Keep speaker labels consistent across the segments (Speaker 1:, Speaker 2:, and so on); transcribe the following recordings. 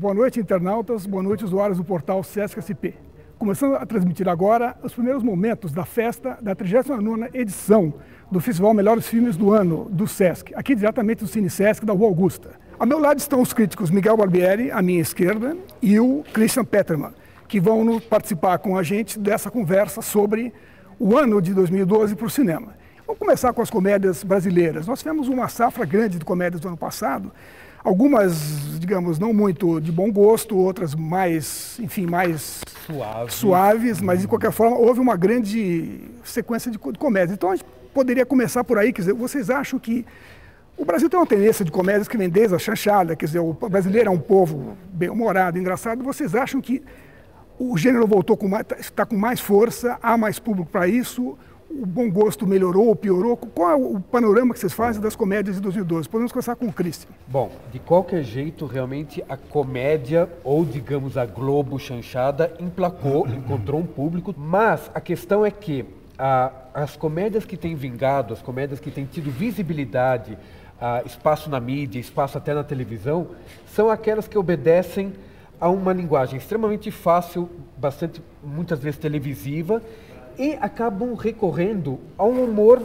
Speaker 1: Boa noite, internautas. Boa noite, usuários do portal Sesc SP. Começando a transmitir agora os primeiros momentos da festa da 39ª edição do Festival Melhores Filmes do Ano do Sesc, aqui diretamente do Cine Sesc da Rua Augusta. Ao meu lado estão os críticos Miguel Barbieri, à minha esquerda, e o Christian Petermann, que vão participar com a gente dessa conversa sobre o ano de 2012 para o cinema. Vamos começar com as comédias brasileiras. Nós tivemos uma safra grande de comédias do ano passado, algumas, digamos, não muito de bom gosto, outras mais, enfim, mais suaves, mas de qualquer forma houve uma grande sequência de comédias. Então a gente poderia começar por aí, quer dizer, vocês acham que o Brasil tem uma tendência de comédias que vem desde a chanchada, quer dizer, o brasileiro é um povo bem-humorado, engraçado, vocês acham que o gênero voltou está com mais força, há mais público para isso? O bom gosto melhorou ou piorou? Qual é o panorama que vocês fazem das comédias de 2012? Podemos começar com o Christian.
Speaker 2: Bom, de qualquer jeito, realmente a comédia, ou digamos a Globo chanchada, emplacou, encontrou um público, mas a questão é que as comédias que têm vingado, as comédias que têm tido visibilidade, espaço na mídia, espaço até na televisão, são aquelas que obedecem a uma linguagem extremamente fácil, muitas vezes televisiva, e acabam recorrendo a um humor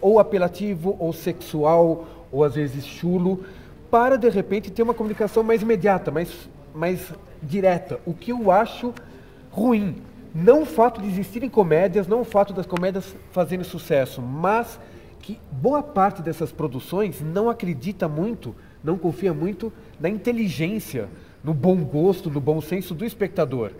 Speaker 2: ou apelativo, ou sexual, ou às vezes chulo, para de repente ter uma comunicação mais imediata, mais direta, o que eu acho ruim. Não o fato de existirem comédias, não o fato das comédias fazerem sucesso, mas que boa parte dessas produções não acredita muito, não confia muito na inteligência, no bom gosto, no bom senso do espectador.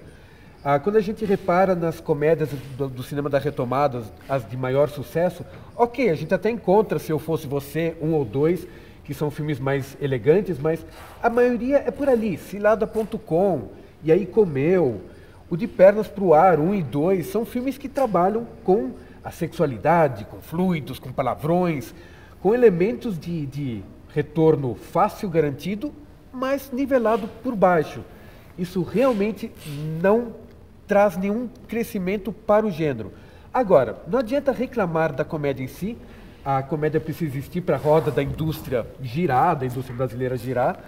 Speaker 2: Quando a gente repara nas comédias do cinema da retomada, as de maior sucesso, ok, a gente até encontra, Se Eu Fosse Você, um ou dois, que são filmes mais elegantes, mas a maioria é por ali, Cilada.com, E Aí Comeu, o De Pernas pro Ar, 1 e 2, são filmes que trabalham com a sexualidade, com fluidos, com palavrões, com elementos de retorno fácil, garantido, mas nivelado por baixo. Isso realmente não traz nenhum crescimento para o gênero. Agora, não adianta reclamar da comédia em si, a comédia precisa existir para a roda da indústria girar, da indústria brasileira girar.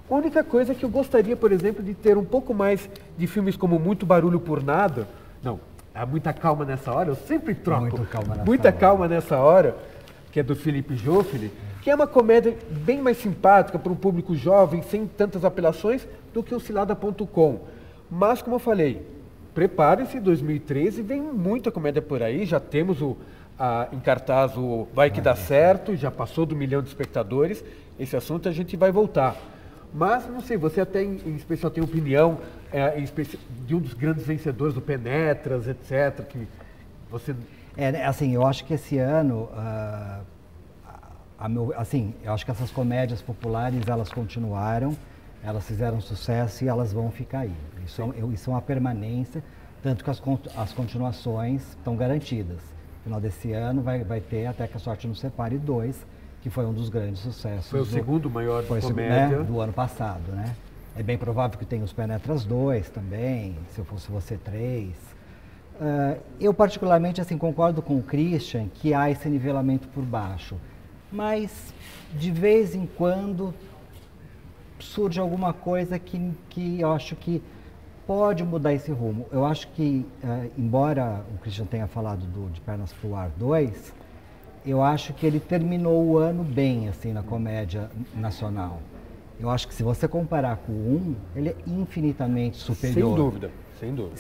Speaker 2: A única coisa é que eu gostaria, por exemplo, de ter um pouco mais de filmes como Muito Barulho por Nada. Não, há muita calma nessa hora, eu sempre troco. Muita calma nessa hora, que é do Felipe Joffre, que é uma comédia bem mais simpática para um público jovem, sem tantas apelações, do que o Cilada.com. Mas, como eu falei, preparem-se, 2013 vem muita comédia por aí, já temos em cartaz o Vai Que Dá Certo, já passou do 1 milhão de espectadores, esse assunto a gente vai voltar. Mas, não sei, você até em especial tem opinião de um dos grandes vencedores do Penetras, etc., que você...
Speaker 3: assim, eu acho que esse ano... eu acho que essas comédias populares, elas continuaram, elas fizeram sucesso e elas vão ficar aí. Isso é uma permanência, tanto que as continuações estão garantidas. No final desse ano vai ter Até Que a Sorte Nos Separe 2, que foi um dos grandes sucessos.
Speaker 2: Foi o segundo maior comédia
Speaker 3: do ano passado, né? É bem provável que tenha os Penetras 2 também, Se Eu Fosse Você 3. Eu particularmente concordo com o Christian que há esse nivelamento por baixo. Mas, de vez em quando, surge alguma coisa que eu acho que pode mudar esse rumo. Eu acho que, embora o Christian tenha falado do De Pernas pro Ar 2, eu acho que ele terminou o ano bem, assim, na comédia nacional. Eu acho que se você comparar com o 1, ele é infinitamente superior.
Speaker 2: Sem dúvida, sem dúvida.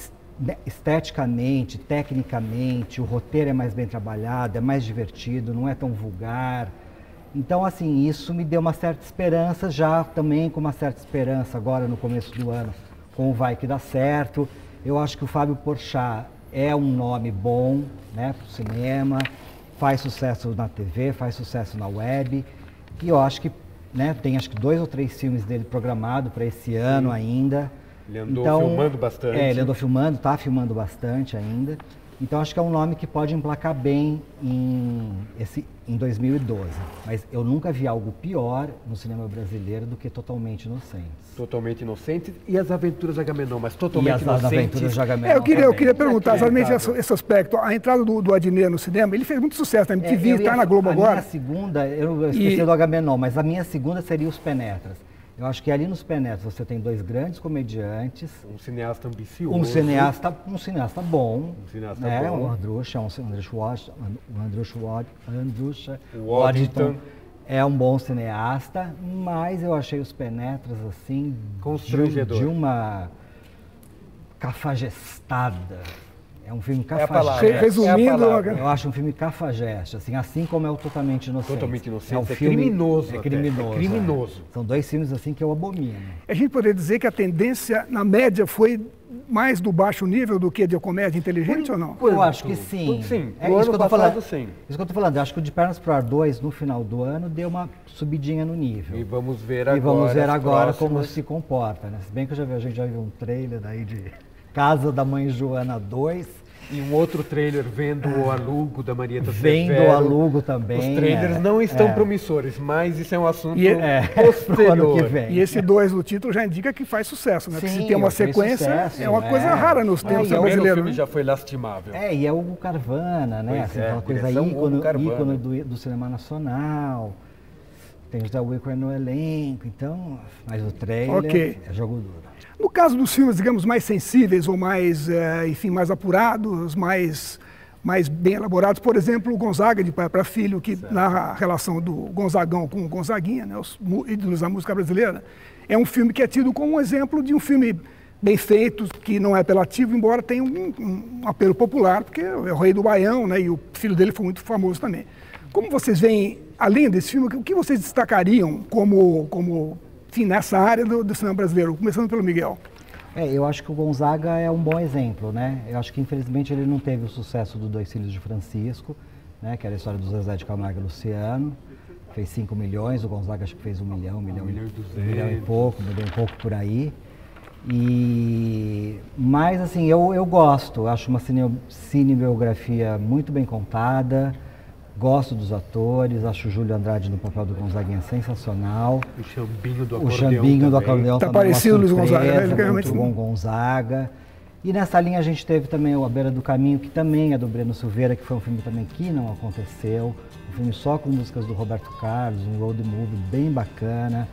Speaker 3: Esteticamente, tecnicamente, o roteiro é mais bem trabalhado, é mais divertido, não é tão vulgar. Então, assim, isso me deu uma certa esperança, já também com uma certa esperança agora no começo do ano, com o Vai Que Dá Certo. Eu acho que o Fábio Porchat é um nome bom, né, para o cinema, faz sucesso na TV, faz sucesso na web, e eu acho que, né, tem acho que 2 ou 3 filmes dele programados para esse ano ainda.
Speaker 2: Ele andou filmando bastante.
Speaker 3: Ele andou filmando, está filmando bastante ainda. Então, acho que é um nome que pode emplacar bem em 2012. Mas eu nunca vi algo pior no cinema brasileiro do que Totalmente Inocentes.
Speaker 2: Totalmente Inocentes e As Aventuras de Agamenon, mas Totalmente Inocentes...
Speaker 3: As Aventuras de Agamenon
Speaker 1: eu queria perguntar exatamente esse aspecto. A entrada do Adnet no cinema, ele fez muito sucesso na MTV, está na Globo agora.
Speaker 3: A minha segunda, eu esqueci do Agamenon, mas a minha segunda seria Os Penetras. Eu acho que ali nos Penetras você tem dois grandes comediantes.
Speaker 2: Um cineasta ambicioso.
Speaker 3: Um cineasta bom.
Speaker 2: Um cineasta
Speaker 3: né?
Speaker 2: bom.
Speaker 3: O Andrusha Waddington é um bom cineasta, mas eu achei os Penetras assim
Speaker 2: constrangedor.
Speaker 3: De uma cafajestada. É um filme
Speaker 1: cafajeste. Resumindo,
Speaker 3: eu acho um filme cafajeste, assim como é o Totalmente Inocente.
Speaker 2: Totalmente Inocente.
Speaker 3: É um filme
Speaker 2: criminoso.
Speaker 3: É criminoso.
Speaker 2: É criminoso.
Speaker 3: São dois filmes assim que eu abomino.
Speaker 1: A gente poderia dizer que a tendência na média foi mais do baixo nível do que de comédia inteligente ou não?
Speaker 3: Eu acho que sim.
Speaker 2: Sim.
Speaker 3: É isso que eu tô falando. Sim. Isso que eu tô falando. Eu acho que o De Pernas pro Ar 2 no final do ano deu uma subidinha no nível.
Speaker 2: E vamos ver agora
Speaker 3: como se comporta, né? Se bem que a gente já viu um trailer aí de Casa da Mãe Joana 2.
Speaker 2: E um outro trailer vendo o alugo da Marieta
Speaker 3: Severo. Vendo o alugo também.
Speaker 2: Os trailers não estão promissores, mas isso é um assunto
Speaker 3: posterior.
Speaker 2: Que vem.
Speaker 1: E esse 2 do título já indica que faz sucesso, né?
Speaker 3: Sim,
Speaker 1: porque se tem uma sequência, é uma coisa rara nos tempos brasileiros.
Speaker 2: O filme já foi lastimável.
Speaker 3: E é o Hugo Carvana, né? Assim, aquela coisa ícone do cinema nacional. Tem o José Wilker no elenco, então... Mas o trailer é jogo duro.
Speaker 1: No caso dos filmes, digamos, mais sensíveis ou mais, enfim, mais apurados, mais bem elaborados, por exemplo, o Gonzaga, de Pai para Filho, que narra a relação do Gonzagão com o Gonzaguinha, né, os ídolos da música brasileira, é um filme que é tido como um exemplo de um filme bem feito, que não é apelativo, embora tenha um apelo popular, porque é o rei do Baião, né, e o filho dele foi muito famoso também. Como vocês veem, além desse filme, o que vocês destacariam como enfim, nessa área do cinema brasileiro, começando pelo Miguel?
Speaker 3: Eu acho que o Gonzaga é um bom exemplo, né? Eu acho que infelizmente ele não teve o sucesso do Dois Filhos de Francisco, né? Que era a história do Zezé de Camargo e Luciano. Fez 5 milhões, o Gonzaga acho que fez 1 milhão, 1 milhão e pouco por aí. Mas assim, eu gosto, acho uma cinebiografia muito bem contada. Gosto dos atores, acho o Júlio Andrade no papel do Gonzaguinha sensacional.
Speaker 2: O Xambinho do
Speaker 3: Acordeão
Speaker 1: tá parecido Luiz Gonzaga, né?
Speaker 3: Muito bom Gonzaga. E nessa linha a gente teve também o A Beira do Caminho, que também é do Breno Silveira, que foi um filme também que não aconteceu. Um filme só com músicas do Roberto Carlos, um road movie bem bacana,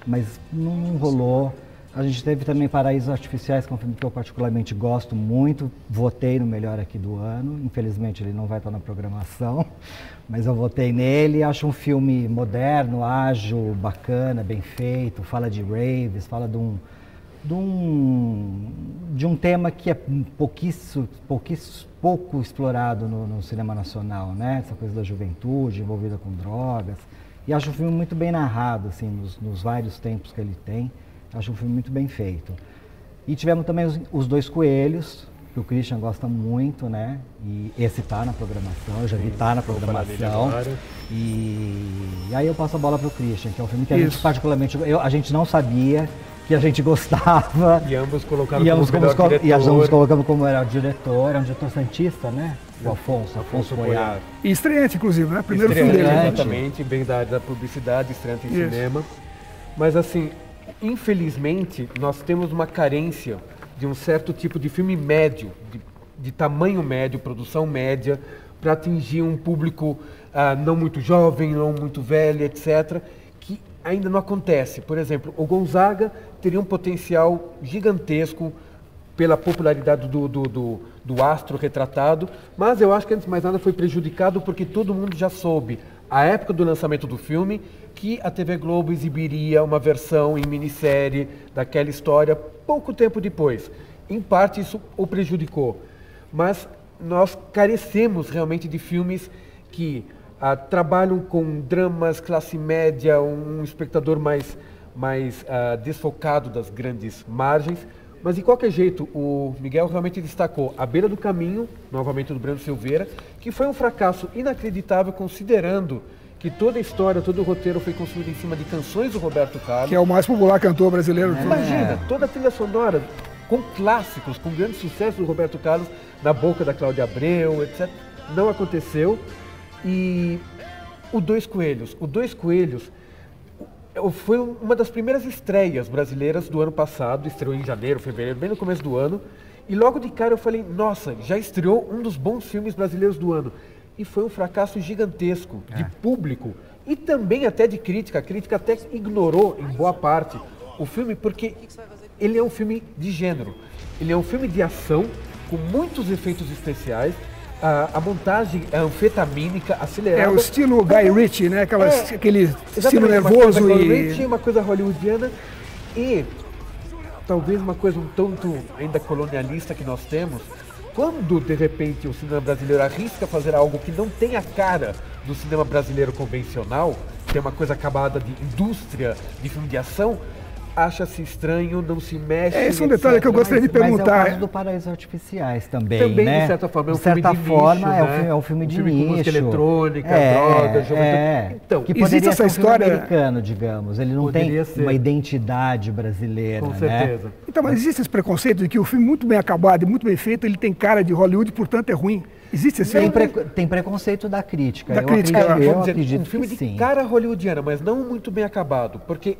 Speaker 3: mas não rolou. A gente teve também Paraísos Artificiais, que é um filme que eu particularmente gosto muito. Votei no melhor aqui do ano. Infelizmente ele não vai estar na programação, mas eu votei nele. Acho um filme moderno, ágil, bacana, bem feito. Fala de raves, fala de um tema que é pouco explorado no cinema nacional, né? Essa coisa da juventude envolvida com drogas. E acho um filme muito bem narrado, assim, nos vários tempos que ele tem. Acho um filme muito bem feito. E tivemos também os Dois Coelhos, que o Christian gosta muito, né? E esse tá na programação, eu já vi tá na programação. E aí eu passo a bola pro Christian, que é um filme que a gente particularmente... A gente não sabia que a gente gostava.
Speaker 2: E ambos colocaram ambos
Speaker 3: colocamos como era o diretor, é um diretor santista, né? O Afonso Boiar.
Speaker 1: E estreante, inclusive, né? Primeiro filme dele.
Speaker 2: Exatamente, bem da área da publicidade, estreante em cinema. Mas assim... Infelizmente, nós temos uma carência de um certo tipo de filme médio, de tamanho médio, produção média, para atingir um público não muito jovem, não muito velho, etc., que ainda não acontece. Por exemplo, o Gonzaga teria um potencial gigantesco pela popularidade do astro retratado, mas eu acho que, antes de mais nada, foi prejudicado porque todo mundo já soube, à época do lançamento do filme, que a TV Globo exibiria uma versão em minissérie daquela história pouco tempo depois. Em parte isso o prejudicou, mas nós carecemos realmente de filmes que trabalham com dramas classe média, um espectador mais desfocado das grandes margens. Mas, de qualquer jeito, o Miguel realmente destacou A Beira do Caminho, novamente do Breno Silveira, que foi um fracasso inacreditável, considerando que toda a história, todo o roteiro foi construído em cima de canções do Roberto Carlos.
Speaker 1: Que é o mais popular cantor brasileiro.
Speaker 2: Imagina, toda a trilha sonora, com clássicos, com grandes sucessos do Roberto Carlos, na boca da Cláudia Abreu, etc. Não aconteceu. E o Dois Coelhos foi uma das primeiras estreias brasileiras do ano passado, estreou em janeiro, fevereiro, bem no começo do ano, e logo de cara eu falei, nossa, já estreou um dos bons filmes brasileiros do ano. e foi um fracasso gigantesco de público e também até de crítica. A crítica até ignorou, em boa parte, o filme porque ele é um filme de gênero. Ele é um filme de ação com muitos efeitos especiais. A montagem é anfetamínica, acelerada.
Speaker 1: É o estilo Guy Ritchie, né? Aquele estilo nervoso
Speaker 2: uma coisa hollywoodiana e talvez uma coisa um tanto ainda colonialista que nós temos. Quando, de repente, o cinema brasileiro arrisca fazer algo que não tem a cara do cinema brasileiro convencional, que é uma coisa acabada de indústria, de filme de ação, acha-se estranho, não se mexe.
Speaker 1: Esse é um detalhe que eu gostaria de perguntar.
Speaker 3: Mas é o caso do Paraísos Artificiais também,
Speaker 2: também,
Speaker 3: né?
Speaker 2: de certa forma, é um
Speaker 3: de certa
Speaker 2: filme de
Speaker 3: forma,
Speaker 2: nicho,
Speaker 3: é um filme de
Speaker 2: com
Speaker 3: nicho.
Speaker 2: música eletrônica, droga, juventude. Então,
Speaker 3: que poderia
Speaker 1: essa
Speaker 3: ser um
Speaker 1: história
Speaker 3: filme americano, digamos. Ele não tem
Speaker 2: ser
Speaker 3: uma identidade brasileira,
Speaker 2: com certeza.
Speaker 3: Né?
Speaker 1: Então, mas existe esse preconceito de que o filme muito bem acabado e muito bem feito, ele tem cara de Hollywood, portanto é ruim. Existe esse
Speaker 3: Tem preconceito da crítica.
Speaker 1: Da crítica,
Speaker 3: eu acredito
Speaker 2: um filme
Speaker 3: que
Speaker 2: de
Speaker 3: sim.
Speaker 2: cara hollywoodiana, mas não muito bem acabado, porque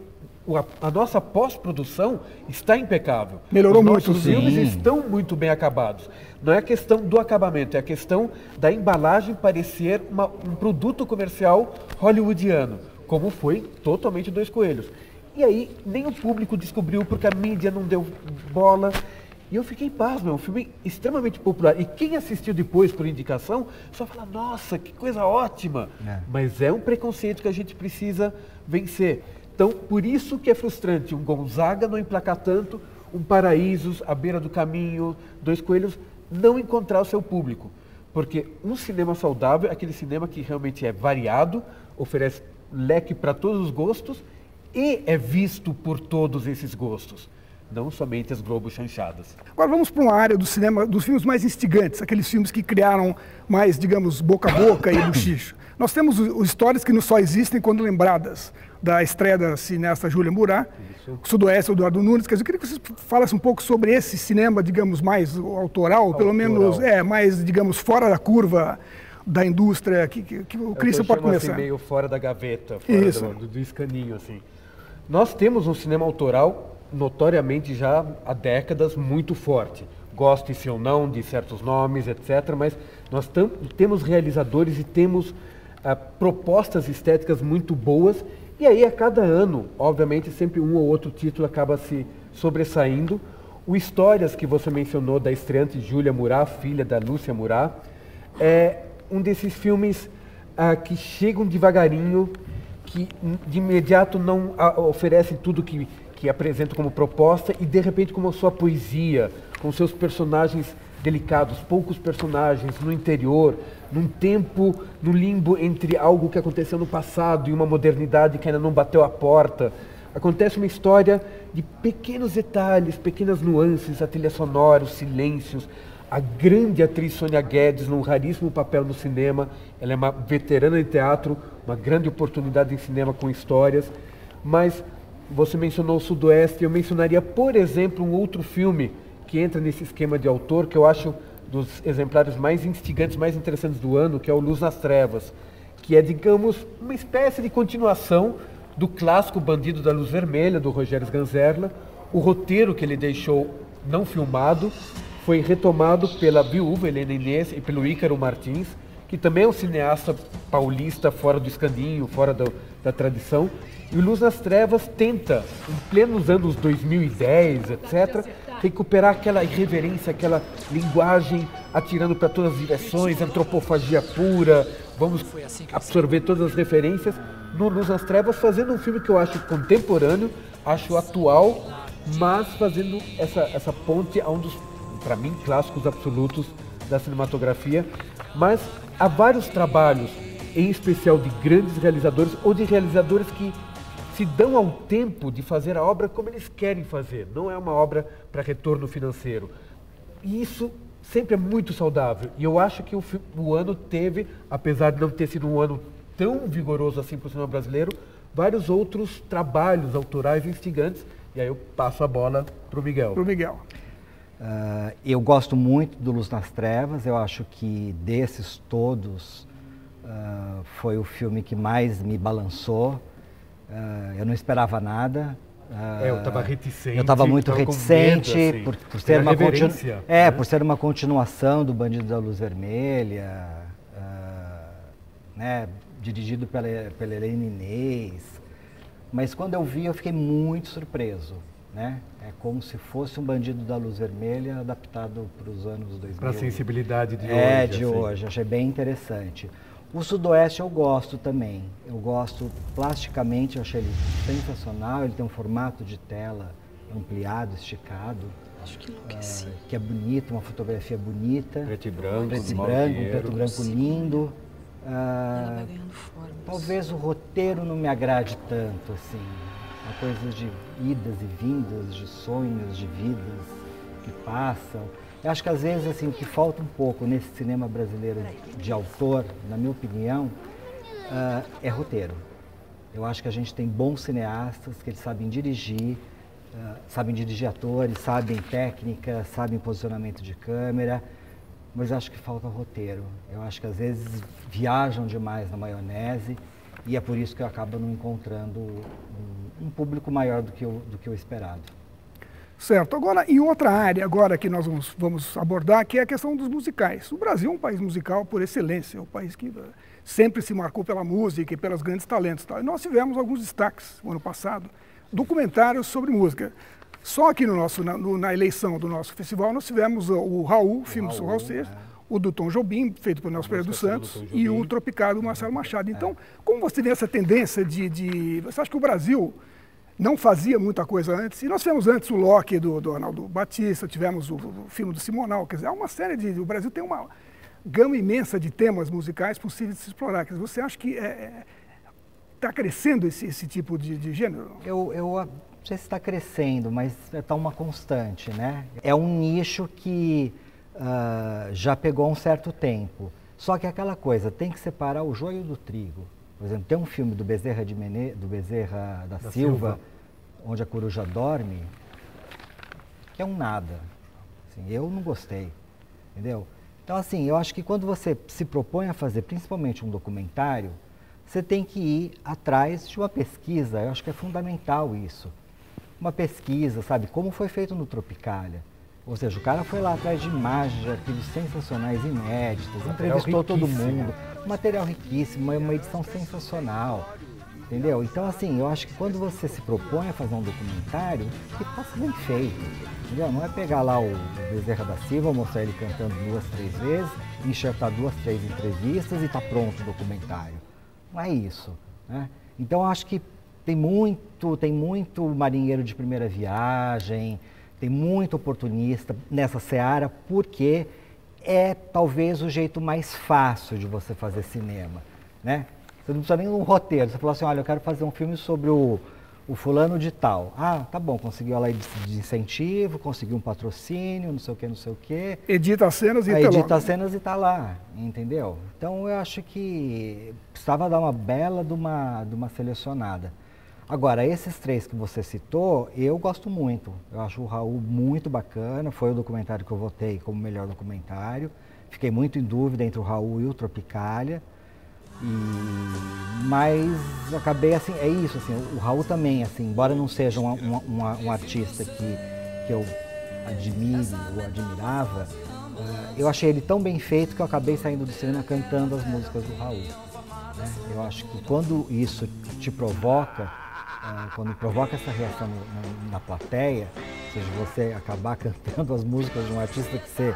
Speaker 2: a nossa pós-produção está impecável.
Speaker 1: Melhorou muito,
Speaker 2: Os nossos filmes estão muito bem acabados. Não é a questão do acabamento, é a questão da embalagem parecer um produto comercial hollywoodiano, como foi totalmente Dois Coelhos. E aí nem o público descobriu porque a mídia não deu bola. E eu fiquei pasmo, é um filme extremamente popular. E quem assistiu depois por indicação só fala, nossa, que coisa ótima. Mas é um preconceito que a gente precisa vencer. Então, por isso que é frustrante um Gonzaga não emplacar tanto, um Paraísos, À Beira do Caminho, Dois Coelhos, não encontrar o seu público. Porque um cinema saudável é aquele cinema que realmente é variado, oferece leque para todos os gostos e é visto por todos esses gostos, não somente as Globo chanchadas.
Speaker 1: Agora vamos para uma área do cinema, dos filmes mais instigantes, aqueles filmes que criaram mais, digamos, boca a boca e bochicho. Nós temos histórias que não só existem quando lembradas, da estreia da cineasta Júlia Murat, Sudoeste, Eduardo Nunes. Quer dizer, eu queria que vocês falassem um pouco sobre esse cinema, digamos, mais autoral, pelo menos, mais, digamos, fora da curva da indústria, que o Christian pode começar.
Speaker 2: Assim, meio fora da gaveta, fora do escaninho, assim. Nós temos um cinema autoral, notoriamente já há décadas, muito forte. Goste-se ou não de certos nomes, etc., mas nós temos realizadores e temos propostas estéticas muito boas. E aí, a cada ano, obviamente, sempre um ou outro título acaba se sobressaindo. O Histórias, que você mencionou, da estreante Júlia Murat, filha da Lúcia Murat, é um desses filmes que chegam devagarinho, que de imediato não oferecem tudo que apresentam como proposta e, de repente, como a sua poesia, com seus personagens delicados, poucos personagens no interior, num tempo, no limbo entre algo que aconteceu no passado e uma modernidade que ainda não bateu a porta. Acontece uma história de pequenos detalhes, pequenas nuances, a trilha sonora, os silêncios. A grande atriz Sônia Guedes, num raríssimo papel no cinema. Ela é uma veterana de teatro, uma grande oportunidade em cinema com histórias. Mas você mencionou o Sudoeste, eu mencionaria, por exemplo, um outro filme que entra nesse esquema de autor, que eu acho dos exemplares mais instigantes, mais interessantes do ano, que é o Luz nas Trevas, que é, digamos, uma espécie de continuação do clássico Bandido da Luz Vermelha, do Rogério Sganzerla. O roteiro que ele deixou não filmado foi retomado pela viúva Helena Inês e pelo Ícaro Martins, que também é um cineasta paulista fora do escandinho, fora da tradição. E o Luz nas Trevas tenta, em plenos anos 2010, etc., recuperar aquela irreverência, aquela linguagem atirando para todas as direções, antropofagia pura, vamos absorver todas as referências no Luz nas Trevas, fazendo um filme que eu acho contemporâneo, acho atual, mas fazendo essa ponte a um dos, para mim, clássicos absolutos da cinematografia. Mas há vários trabalhos, em especial de grandes realizadores ou de realizadores que se dão ao tempo de fazer a obra como eles querem fazer. Não é uma obra para retorno financeiro. E isso sempre é muito saudável. E eu acho que o ano teve, apesar de não ter sido um ano tão vigoroso assim para o cinema brasileiro, vários outros trabalhos autorais instigantes. E aí eu passo a bola para o Miguel.
Speaker 3: Eu gosto muito do Luz nas Trevas. Eu acho que desses todos foi o filme que mais me balançou. Eu não esperava nada.
Speaker 2: Eu estava reticente.
Speaker 3: Eu estava muito reticente
Speaker 2: medo, assim,
Speaker 3: por ser uma por ser uma continuação do Bandido da Luz Vermelha. né? Dirigido pela Helena Inês. Mas quando eu vi, eu fiquei muito surpreso, né? É como se fosse um Bandido da Luz Vermelha adaptado para os anos 2000.
Speaker 2: Para a sensibilidade de hoje.
Speaker 3: De hoje, achei bem interessante. O Sudoeste eu gosto também. Eu gosto plasticamente, eu achei ele sensacional. Ele tem um formato de tela ampliado, esticado.
Speaker 4: Acho que enlouqueci.
Speaker 3: Que é bonito, uma fotografia bonita.
Speaker 2: Preto e branco,
Speaker 3: um preto e branco lindo.
Speaker 4: Ela vai ganhando formas.
Speaker 3: Talvez o roteiro não me agrade tanto, assim. Uma coisa de idas e vindas, de sonhos, de vidas que passam. Eu acho que às vezes assim, o que falta um pouco nesse cinema brasileiro de autor, na minha opinião, é roteiro. Eu acho que a gente tem bons cineastas que eles sabem dirigir atores, sabem técnica, sabem posicionamento de câmera, mas eu acho que falta roteiro. Eu acho que às vezes viajam demais na maionese e é por isso que eu acabo não encontrando um público maior do que o esperado.
Speaker 1: Certo. Agora, em outra área agora que nós vamos abordar, que é a questão dos musicais. O Brasil é um país musical por excelência, é um país que sempre se marcou pela música e pelos grandes talentos. E nós tivemos alguns destaques no ano passado, documentários sobre música. Só aqui na eleição do nosso festival nós tivemos o Raul, filme do Raul Seixas, o do Tom Jobim, feito pelo Nelson Pereira dos Santos, e o Tropicália do Marcelo Machado. Então, como você vê essa tendência você acha que o Brasil não fazia muita coisa antes? E nós tivemos antes o Locke do Arnaldo Batista, tivemos o filme do Simonal, quer dizer, há uma série o Brasil tem uma gama imensa de temas musicais possíveis de se explorar. Quer dizer, você acha que está crescendo esse tipo de gênero?
Speaker 3: Eu não sei se está crescendo, mas está uma constante, né? É um nicho que já pegou há um certo tempo. Só que aquela coisa, tem que separar o joio do trigo. Por exemplo, tem um filme do Bezerra da Silva, onde a coruja dorme, que é um nada. Assim, eu não gostei, entendeu? Então, assim, eu acho que quando você se propõe a fazer, principalmente um documentário, você tem que ir atrás de uma pesquisa. Eu acho que é fundamental isso. Uma pesquisa, sabe? Como foi feito no Tropicália. Ou seja, o cara foi lá atrás de imagens, de arquivos sensacionais, inéditos, entrevistou todo mundo. Material riquíssimo, uma edição sensacional, entendeu? Então, assim, eu acho que quando você se propõe a fazer um documentário, que faça bem feito, entendeu? Não é pegar lá o Bezerra da Silva, mostrar ele cantando 2, 3 vezes, enxertar 2, 3 entrevistas e tá pronto o documentário. Não é isso, né? Então, eu acho que tem muito marinheiro de primeira viagem, tem muito oportunista nessa seara, porque é talvez o jeito mais fácil de você fazer cinema, né? Você não precisa nem de um roteiro, você fala assim, olha, eu quero fazer um filme sobre o fulano de tal. Ah, tá bom, conseguiu a lei de incentivo, conseguiu um patrocínio, não sei o quê.
Speaker 1: Edita as cenas e
Speaker 3: edita as cenas e tá lá, entendeu? Então eu acho que precisava dar uma bela de uma selecionada. Agora, esses 3 que você citou, eu gosto muito. Eu acho o Raul muito bacana, foi o documentário que eu votei como melhor documentário. Fiquei muito em dúvida entre o Raul e o Tropicália. Mas acabei assim, é isso, assim, o Raul também, assim, embora não seja um artista que eu admire ou admirava, eu achei ele tão bem feito que eu acabei saindo do cinema cantando as músicas do Raul. Né? Eu acho que quando isso te provoca, quando provoca essa reação na plateia, ou seja, você acabar cantando as músicas de um artista que você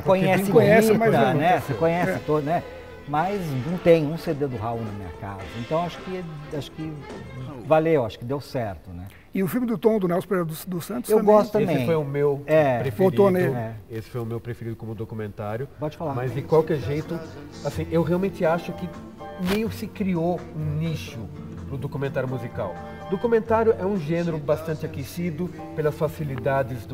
Speaker 3: conhece, né? Você conhece todo, né? Mas não tem um CD do Raul na minha casa. Então acho que valeu, acho que deu certo, né?
Speaker 1: E o filme do Tom, do Nelson Pereira dos Santos,
Speaker 3: eu gosto também.
Speaker 2: Esse foi o meu preferido. Esse foi o meu preferido como documentário.
Speaker 3: Pode falar.
Speaker 2: Mas de qualquer jeito, assim, eu realmente acho que meio se criou um nicho para o documentário musical. Documentário é um gênero bastante aquecido pelas facilidades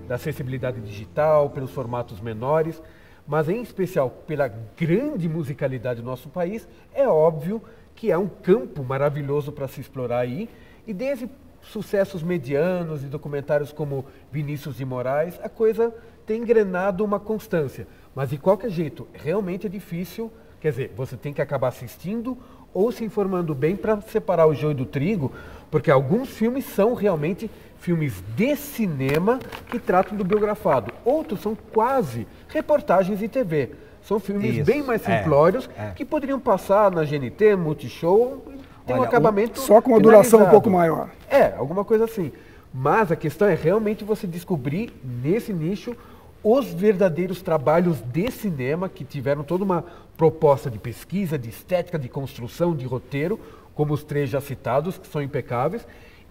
Speaker 2: da acessibilidade digital, pelos formatos menores, mas em especial pela grande musicalidade do nosso país, é óbvio que é um campo maravilhoso para se explorar aí, e desde sucessos medianos e documentários como Vinícius de Moraes, a coisa tem engrenado uma constância. Mas de qualquer jeito, realmente é difícil, quer dizer, você tem que acabar assistindo ou se informando bem para separar o joio do trigo, porque alguns filmes são realmente filmes de cinema que tratam do biografado. Outros são quase reportagens de TV. São filmes
Speaker 3: Isso,
Speaker 2: bem mais simplórios que poderiam passar na GNT, Multishow, tem um acabamento
Speaker 1: só com uma duração um pouco maior.
Speaker 2: Alguma coisa assim. Mas a questão é realmente você descobrir nesse nicho os verdadeiros trabalhos de cinema que tiveram toda uma proposta de pesquisa, de estética, de construção, de roteiro, como os 3 já citados, que são impecáveis.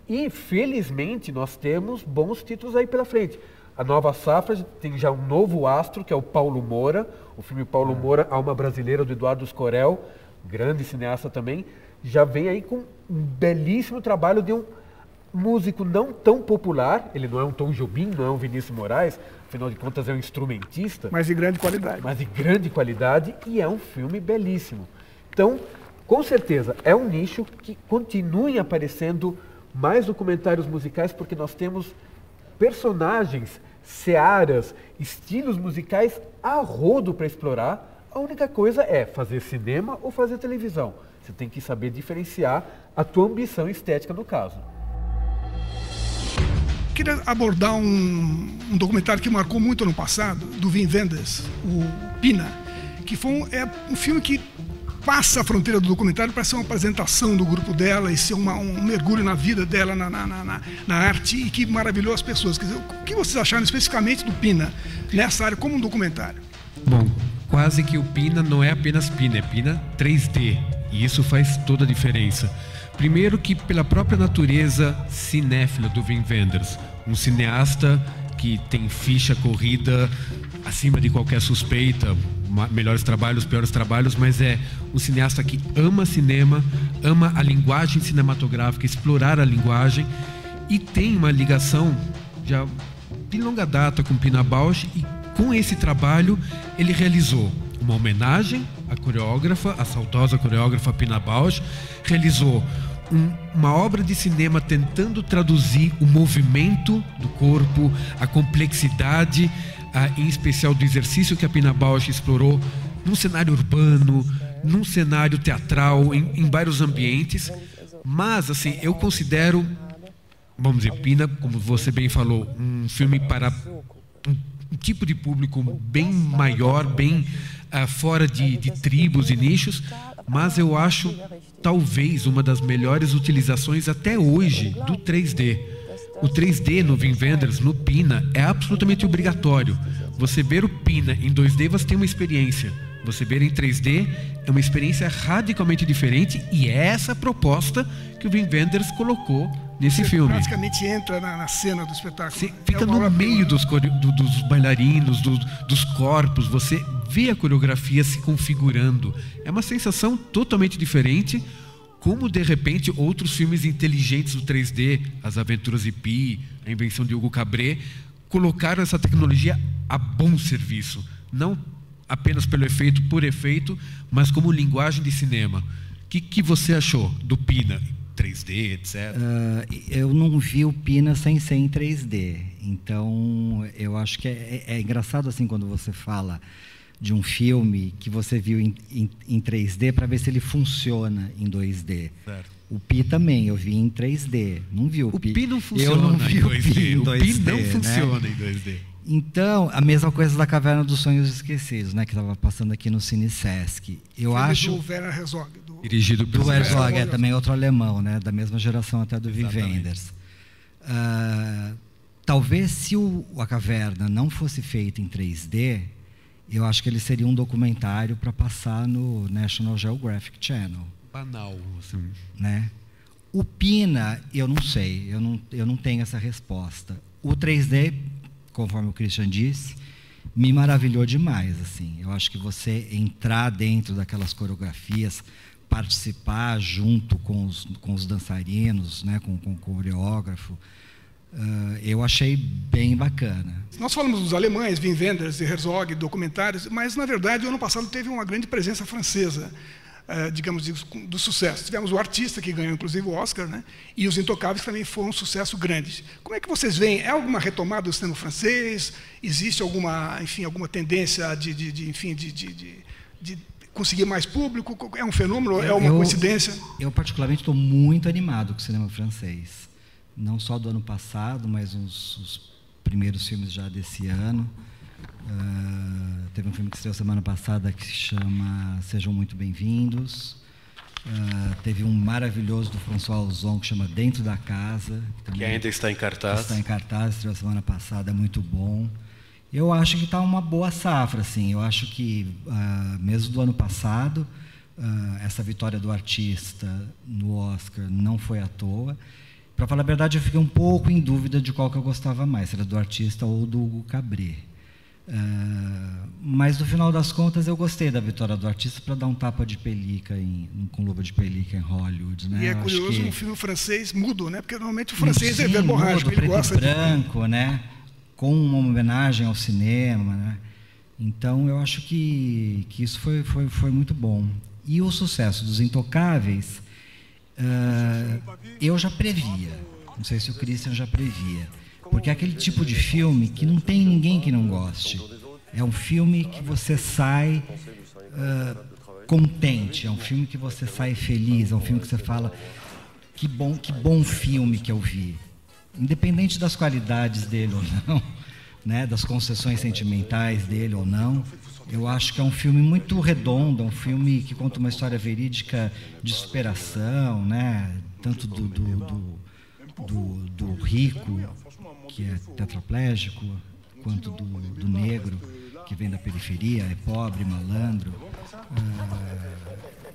Speaker 2: E, felizmente, nós temos bons títulos aí pela frente. A nova safra tem já um novo astro, que é o Paulo Moura. O filme Paulo Moura, Alma Brasileira, do Eduardo Escorel, grande cineasta também, já vem aí com um belíssimo trabalho de um músico não tão popular. Ele não é um Tom Jobim, não é um Vinícius Moraes, afinal de contas é um instrumentista.
Speaker 1: Mas de grande qualidade.
Speaker 2: Mas de grande qualidade, e é um filme belíssimo. Então, com certeza, é um nicho que continuem aparecendo mais documentários musicais, porque nós temos personagens, searas, estilos musicais a rodo para explorar. A única coisa é fazer cinema ou fazer televisão. Você tem que saber diferenciar a tua ambição estética no caso.
Speaker 1: Queria abordar um documentário que marcou muito ano passado, do Wim Wenders, o Pina, que foi um filme que passa a fronteira do documentário para ser uma apresentação do grupo dela e ser um mergulho na vida dela, na arte, e que maravilhou as pessoas. Quer dizer, o que vocês acharam especificamente do Pina nessa área como um documentário?
Speaker 5: Bom, quase que o Pina não é apenas Pina, é Pina 3D, e isso faz toda a diferença. Primeiro que pela própria natureza cinéfila do Wim Wenders, um cineasta que tem ficha corrida acima de qualquer suspeita, melhores trabalhos, piores trabalhos, mas é um cineasta que ama cinema, ama a linguagem cinematográfica, explorar a linguagem, e tem uma ligação já de longa data com Pina Bausch, e com esse trabalho ele realizou uma homenagem à coreógrafa, a saudosa coreógrafa Pina Bausch, realizou uma obra de cinema tentando traduzir o movimento do corpo, a complexidade, em especial do exercício que a Pina Bausch explorou num cenário urbano, num cenário teatral, em vários ambientes. Mas, assim, eu considero, vamos dizer, Pina, como você bem falou, um filme para um tipo de público bem maior, bem fora de tribos e nichos, mas eu acho talvez uma das melhores utilizações até hoje do 3D. O 3D no Wim Wenders, no Pina, é absolutamente obrigatório. Você ver o Pina em 2D, você tem uma experiência. Você ver em 3D é uma experiência radicalmente diferente, e é essa a proposta que o Wim Wenders colocou nesse filme.
Speaker 1: Praticamente entra na cena do espetáculo.
Speaker 5: Você fica no meio dos bailarinos, dos corpos, você vê a coreografia se configurando. É uma sensação totalmente diferente, como de repente outros filmes inteligentes do 3D, As Aventuras de Pi, A Invenção de Hugo Cabret, colocaram essa tecnologia a bom serviço, não apenas pelo efeito por efeito, mas como linguagem de cinema. O que você achou do Pina? 3D, etc.
Speaker 3: Eu não vi o Pina sem ser em 3D. Então, eu acho que é engraçado assim quando você fala de um filme que você viu em 3D para ver se ele funciona em 2D. Certo. O Pi também, eu vi em 3D. Não vi o Pi.
Speaker 5: O Pi não funciona
Speaker 3: eu não vi
Speaker 5: em 2D.
Speaker 3: O Pi
Speaker 5: não
Speaker 3: né?
Speaker 5: funciona em 2D.
Speaker 3: Então, a mesma coisa da Caverna dos Sonhos Esquecidos, né, que estava passando aqui no Cine Sesc. Eu acho
Speaker 1: do Werner Herzog,
Speaker 5: dirigido pelo
Speaker 3: Herzog, também outro alemão, né, da mesma geração até do Wim Wenders. Talvez se a Caverna não fosse feita em 3D, eu acho que ele seria um documentário para passar no National Geographic Channel.
Speaker 5: Banal, assim.
Speaker 3: Né? O Pina, eu não sei, eu não tenho essa resposta. O 3D, conforme o Christian disse, me maravilhou demais. Assim. Eu acho que você entrar dentro daquelas coreografias, participar junto com os dançarinos, né, com o coreógrafo, eu achei bem bacana.
Speaker 1: Nós falamos dos alemães, Wim Wenders e Herzog, documentários, mas, na verdade, o ano passado teve uma grande presença francesa, digamos, do sucesso. Tivemos o Artista, que ganhou, inclusive, o Oscar, né? E Os Intocáveis também foi um sucesso grande. Como é que vocês veem? É alguma retomada do cinema francês? Existe alguma tendência de conseguir mais público? É um fenômeno? É uma coincidência?
Speaker 3: Eu particularmente, estou muito animado com o cinema francês. Não só do ano passado, mas os primeiros filmes já desse ano. Teve um filme que estreou semana passada que se chama Sejam Muito Bem-vindos. Teve um maravilhoso do François Ozon que chama Dentro da Casa.
Speaker 5: Que ainda está em cartaz.
Speaker 3: Está em cartaz, estreou semana passada, é muito bom. Eu acho que está uma boa safra, assim. Eu acho que, mesmo do ano passado, essa vitória do artista no Oscar não foi à toa. Para falar a verdade, eu fiquei um pouco em dúvida de qual que eu gostava mais, se era do artista ou do Hugo Cabret. Mas, no final das contas, eu gostei da vitória do artista para dar um tapa de pelica, com luva de pelica em Hollywood. Né?
Speaker 1: E é curioso um filme francês mudo, né? Porque normalmente o francês é verborrágico, ele gosta
Speaker 3: branco, né? Com uma homenagem ao cinema, né? Então, eu acho que isso foi muito bom. E o sucesso dos Intocáveis, eu já previa. Não sei se o Christian já previa. Porque é aquele tipo de filme que não tem ninguém que não goste. É um filme que você sai contente, é um filme que você sai feliz, é um filme que você fala que bom filme que eu vi. Independente das qualidades dele ou não, né, das concessões sentimentais dele ou não, eu acho que é um filme muito redondo, é um filme que conta uma história verídica de superação, né, tanto do rico, que é tetraplégico, quanto do negro, que vem da periferia, é pobre, malandro.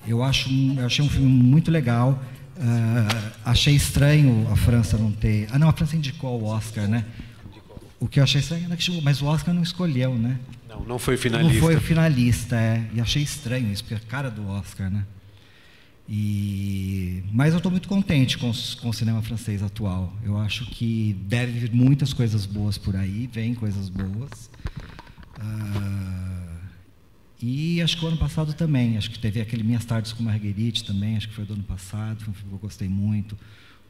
Speaker 3: Eu achei um filme muito legal. Achei estranho a França não ter... não, a França indicou o Oscar, né? O que eu achei estranho é que chegou, mas o Oscar não escolheu, né?
Speaker 5: Não foi finalista.
Speaker 3: Não foi o finalista, E achei estranho isso, porque é a cara do Oscar, né? Mas eu estou muito contente com o cinema francês atual. Eu acho que deve vir muitas coisas boas por aí, vem coisas boas. E acho que o ano passado também, acho que teve aquele Minhas Tardes com Marguerite também, acho que foi do ano passado, foi um filme que eu gostei muito,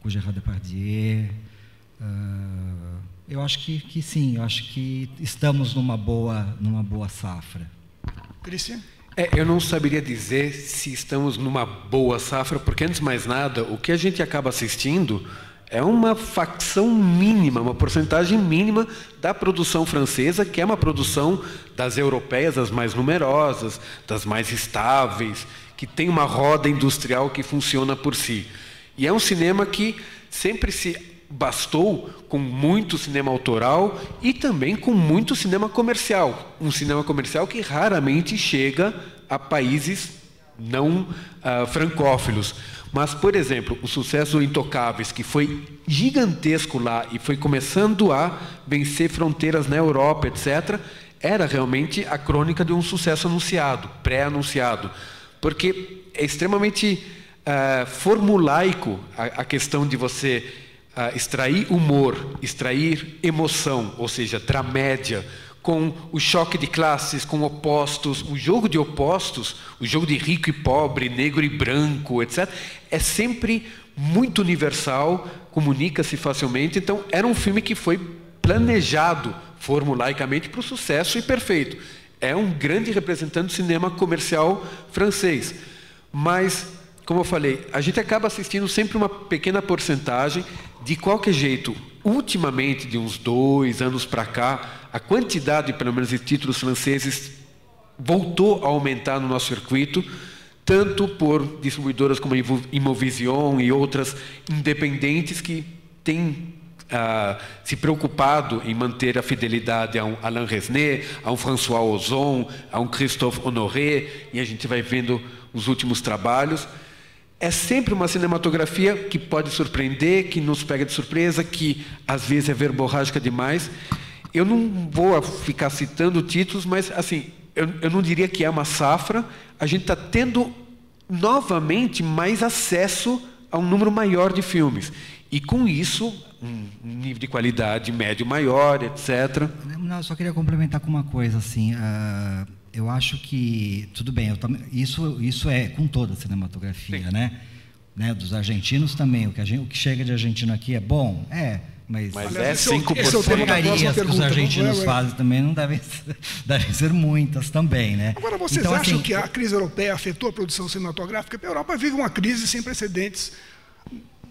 Speaker 3: com Gerard Depardieu. Eu acho que sim, eu acho que estamos numa boa safra.
Speaker 1: Christian?
Speaker 5: Eu não saberia dizer se estamos numa boa safra, porque, antes de mais nada, o que a gente acaba assistindo é uma facção mínima, uma porcentagem mínima da produção francesa, que é uma produção das europeias, das mais numerosas, das mais estáveis, que tem uma roda industrial que funciona por si. E é um cinema que sempre se bastou com muito cinema autoral e também com muito cinema comercial. Um cinema comercial que raramente chega a países não francófilos. Mas, por exemplo, o sucesso do Intocáveis, que foi gigantesco lá e foi começando a vencer fronteiras na Europa, etc., era realmente a crônica de um sucesso anunciado, pré-anunciado. Porque é extremamente formulaico a questão de você extrair humor, extrair emoção, ou seja, dramédia, com o choque de classes, com opostos, o jogo de opostos, o jogo de rico e pobre, negro e branco, etc., é sempre muito universal, comunica-se facilmente. Então, era um filme que foi planejado formulaicamente para o sucesso e perfeito. É um grande representante do cinema comercial francês. Mas, como eu falei, a gente acaba assistindo sempre uma pequena porcentagem. De qualquer jeito, ultimamente, de uns 2 anos para cá, a quantidade, pelo menos, de títulos franceses voltou a aumentar no nosso circuito, tanto por distribuidoras como Imovision e outras independentes que têm se preocupado em manter a fidelidade a um Alain Resnais, a um François Ozon, a um Christophe Honoré, e a gente vai vendo os últimos trabalhos. É sempre uma cinematografia que pode surpreender, que nos pega de surpresa, que às vezes é verborrágica demais. Eu não vou ficar citando títulos, mas assim, eu não diria que é uma safra. A gente está tendo novamente mais acesso a um número maior de filmes. E com isso, um nível de qualidade médio maior, etc.
Speaker 3: Não, eu só queria complementar com uma coisa, assim. Eu acho que, tudo bem, isso é com toda a cinematografia, né? Dos argentinos também. O que chega de argentino aqui é bom? Mas
Speaker 5: é 5%.
Speaker 3: Porcarias que os argentinos fazem também não devem ser muitas também, né?
Speaker 1: Agora, vocês acham que a crise europeia afetou a produção cinematográfica? Porque a Europa vive uma crise sem precedentes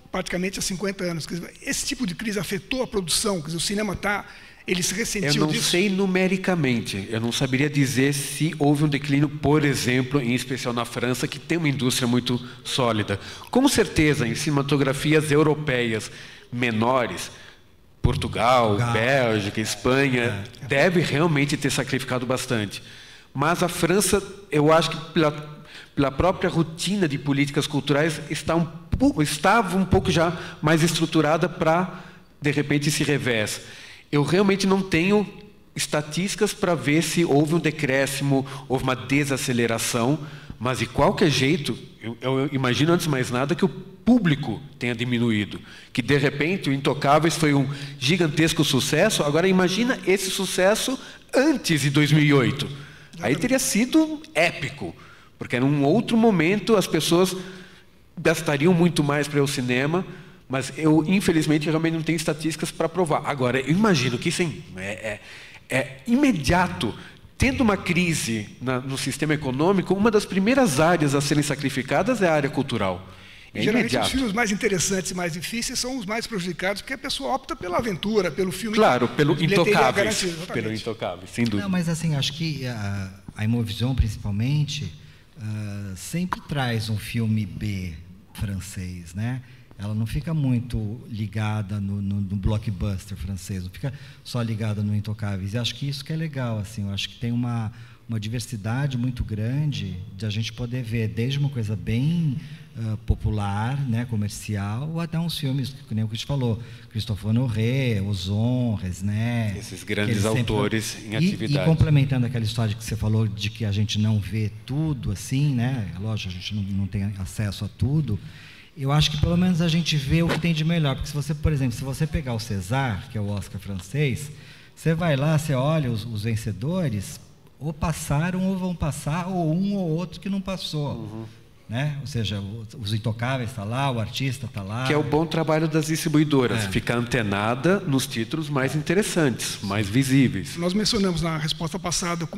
Speaker 1: praticamente há 50 anos. Esse tipo de crise afetou a produção? Quer dizer, o cinema está Ele se ressentiu disso?
Speaker 5: Eu não sei numericamente, eu não saberia dizer se houve um declínio, por exemplo, em especial na França, que tem uma indústria muito sólida. Com certeza, em cinematografias europeias menores, Portugal, Bélgica, Espanha, deve realmente ter sacrificado bastante. Mas a França, eu acho que pela própria rotina de políticas culturais, estava um pouco já mais estruturada para, de repente, esse revés. Eu realmente não tenho estatísticas para ver se houve um decréscimo, houve uma desaceleração, mas de qualquer jeito, eu imagino antes de mais nada que o público tenha diminuído, que de repente o Intocáveis foi um gigantesco sucesso. Agora imagina esse sucesso antes de 2008. Aí teria sido épico, porque era um outro momento, as pessoas gastariam muito mais para ir ao cinema. Mas eu, infelizmente, realmente não tenho estatísticas para provar. Agora, eu imagino que sim, é imediato. Tendo uma crise no sistema econômico, uma das primeiras áreas a serem sacrificadas é a área cultural.
Speaker 1: Geralmente os filmes mais interessantes e mais difíceis são os mais prejudicados, porque a pessoa opta pela aventura, pelo filme...
Speaker 5: Claro, pelo Intocáveis. Pelo Intocáveis, sem dúvida.
Speaker 3: Não, mas assim, acho que a Imovision, principalmente, sempre traz um filme B francês, né? Ela não fica muito ligada no blockbuster francês, não fica só ligada no Intocáveis. E acho que isso que é legal, assim, eu acho que tem uma diversidade muito grande de a gente poder ver desde uma coisa bem popular, né, comercial, até uns filmes, que nem o que a gente falou, Christophe Honoré, Ozon, Resnais.
Speaker 5: Esses grandes autores em atividade.
Speaker 3: E complementando aquela história que você falou de que a gente não vê tudo assim, né? Lógico, a gente não tem acesso a tudo. Eu acho que pelo menos a gente vê o que tem de melhor, porque se você, por exemplo, se você pegar o César, que é o Oscar francês, você vai lá, você olha os vencedores, ou passaram ou vão passar, ou um ou outro que não passou, né? Ou seja, os Intocáveis está lá, o artista está lá.
Speaker 5: Que é o bom trabalho das distribuidoras, ficar antenada nos títulos mais interessantes, mais visíveis.
Speaker 1: Nós mencionamos na resposta passada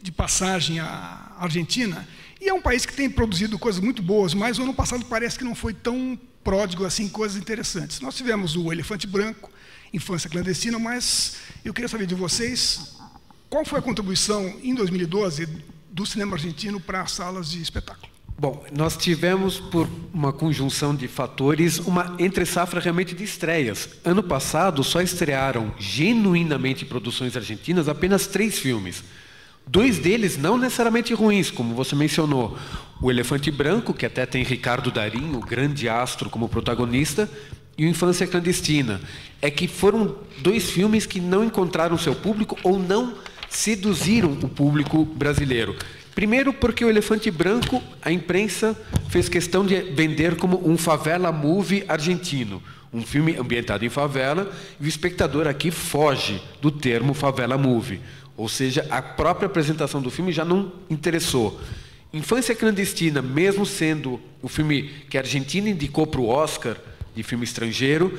Speaker 1: de passagem à Argentina, e é um país que tem produzido coisas muito boas, mas o ano passado parece que não foi tão pródigo assim, coisas interessantes. Nós tivemos o Elefante Branco, Infância Clandestina, mas eu queria saber de vocês qual foi a contribuição em 2012 do cinema argentino para as salas de espetáculo.
Speaker 5: Bom, nós tivemos, por uma conjunção de fatores, uma entre-safra realmente de estreias. Ano passado, só estrearam genuinamente produções argentinas apenas 3 filmes. 2 deles não necessariamente ruins, como você mencionou. O Elefante Branco, que até tem Ricardo Darín, o grande astro, como protagonista, e o Infância Clandestina. É que foram 2 filmes que não encontraram seu público ou não seduziram o público brasileiro. Primeiro porque o Elefante Branco, a imprensa fez questão de vender como um favela movie argentino. Um filme ambientado em favela, e o espectador aqui foge do termo favela movie. Ou seja, a própria apresentação do filme já não interessou. Infância Clandestina, mesmo sendo o filme que a Argentina indicou para o Oscar de filme estrangeiro,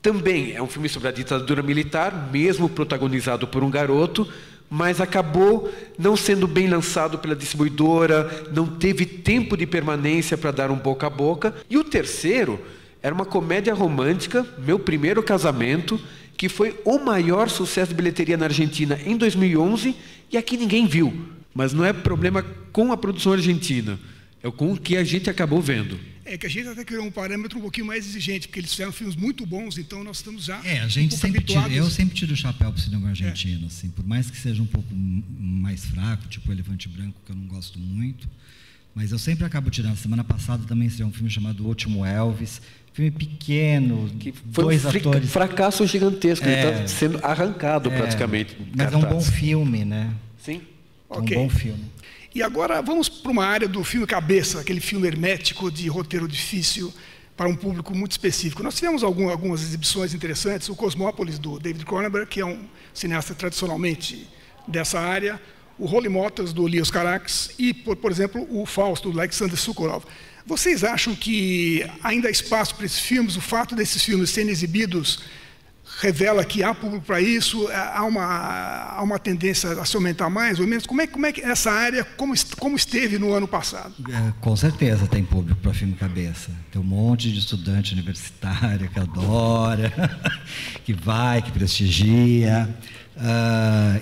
Speaker 5: também é um filme sobre a ditadura militar, mesmo protagonizado por um garoto, mas acabou não sendo bem lançado pela distribuidora, não teve tempo de permanência para dar um boca a boca. E o terceiro era uma comédia romântica, Meu Primeiro Casamento, que foi o maior sucesso de bilheteria na Argentina em 2011, e aqui ninguém viu. Mas não é problema com a produção argentina, é com o que a gente acabou vendo.
Speaker 1: É que a gente até criou um parâmetro um pouquinho mais exigente, porque eles fizeram filmes muito bons, então nós estamos já
Speaker 3: a gente sempre eu sempre tiro o chapéu para o cinema argentino, assim, por mais que seja um pouco mais fraco, tipo o Elefante Branco, que eu não gosto muito, mas eu sempre acabo tirando. Semana passada também estreou um filme chamado O Último Elvis, filme pequeno,
Speaker 5: que foi
Speaker 3: 2 atores...
Speaker 5: fracasso gigantesco, ele está sendo arrancado praticamente.
Speaker 3: Mas é um bom filme, né?
Speaker 5: Sim.
Speaker 3: Um bom filme.
Speaker 1: E agora vamos para uma área do filme cabeça, aquele filme hermético de roteiro difícil para um público muito específico. Nós tivemos algumas exibições interessantes, o Cosmópolis, do David Cronenberg, que é um cineasta tradicionalmente dessa área, o Holy Motors, do Leos Carax, e, por exemplo, o Fausto, do Alexander Sokolov. Vocês acham que ainda há espaço para esses filmes? O fato desses filmes serem exibidos revela que há público para isso, há uma tendência a se aumentar mais ou menos? Como é que essa área, como esteve no ano passado?
Speaker 3: Com certeza tem público para filme cabeça. Tem um monte de estudante universitário que adora, que vai, que prestigia.